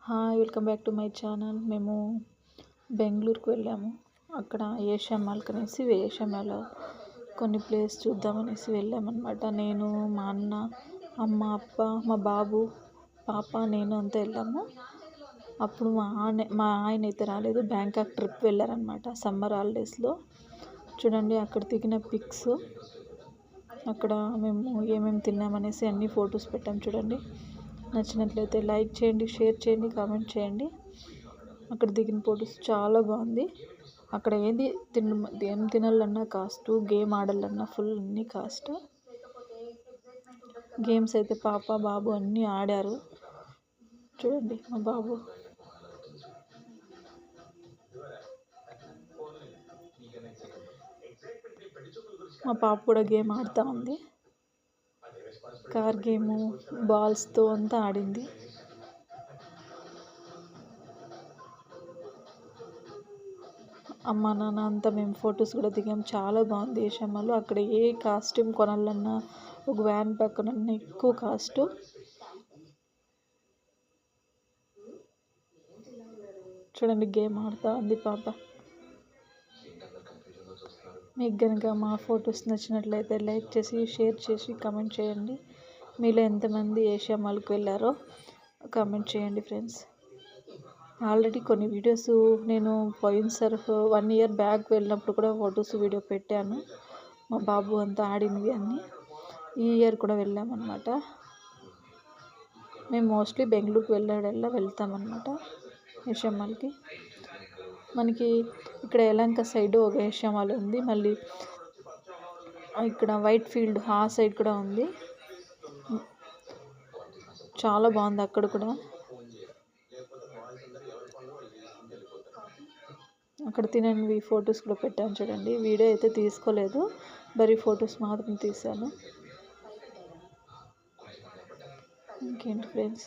Hi, welcome back to my channel. మేము బెంగళూరుకు వెళ్ళాము. అక్కడ ఏషియా మాల్ అనేసి ఏషియా మాల్లో కొన్ని ప్లేస్ చూద్దామనేసి వెళ్ళామన్నమాట. నేను, మా అన్న, అమ్మ, అప్ప, మా బాబు, పాప, నేను అంతా వెళ్ళాము. అప్పుడు మా ఆయన అయితే రాలేదు, బ్యాంకాక్ ట్రిప్ వెళ్ళారనమాట సమ్మర్ హాలిడేస్లో. చూడండి అక్కడ దిగిన పిక్స్. అక్కడ మేము ఏమేమి తిన్నామనేసి అన్ని ఫొటోస్ పెట్టాం. చూడండి, నచ్చినట్లయితే లైక్ చేయండి, షేర్ చేయండి, కామెంట్ చేయండి. అక్కడ దిగిన ఫొటోస్ చాలా బాగుంది. అక్కడ ఏం తినాలన్నా కాస్ట్, గేమ్ ఆడాలన్నా ఫుల్ అన్నీ కాస్ట్. గేమ్స్ అయితే పాప, బాబు అన్నీ ఆడారు. చూడండి మా బాబు. మా పాప కూడా గేమ్ ఆడుతూ ఉంది. కార్ గేము, బాల్స్తో అంతా ఆడింది. అమ్మ, నాన్న అంతా మేము ఫొటోస్ కూడా దిగాం. చాలా బాగుంది ఏషియా మాల్. అక్కడ ఏ కాస్ట్యూమ్ కొనాలన్నా ఒక వ్యాన్ పక్కన ఎక్కువ కాస్ట్. చూడండి గేమ్ ఆడుతూ ఉంది పాప. మీకు కనుక మా ఫొటోస్ నచ్చినట్లయితే లైక్ చేసి, షేర్ చేసి, కామెంట్ చేయండి. మీలో ఎంతమంది ఏషియా మాల్కి వెళ్ళారో కామెంట్ చేయండి ఫ్రెండ్స్. ఆల్రెడీ కొన్ని వీడియోస్ నేను పోయినసారి 1 year బ్యాక్ వెళ్ళినప్పుడు కూడా ఫొటోస్ వీడియో పెట్టాను. మా బాబు అంతా ఆడినవి అన్నీ. ఈ ఇయర్ కూడా వెళ్ళామన్నమాట. మేము మోస్ట్లీ బెంగళూరుకి వెళ్తామన్నమాట ఏషియా మాల్కి. మనకి ఇక్కడ యలంక సైడ్ ఒక ఏషియా మాల్ ఉంది. మళ్ళీ ఇక్కడ వైట్ ఫీల్డ్ ఆ సైడ్ కూడా ఉంది. చాలా బాగుంది అక్కడ కూడా. అక్కడ తినని ఫొటోస్ కూడా పెట్టాను చూడండి. వీడియో అయితే తీసుకోలేదు, మరి ఫొటోస్ మాత్రం తీశాను. ఇంకేంటి ఫ్రెండ్స్.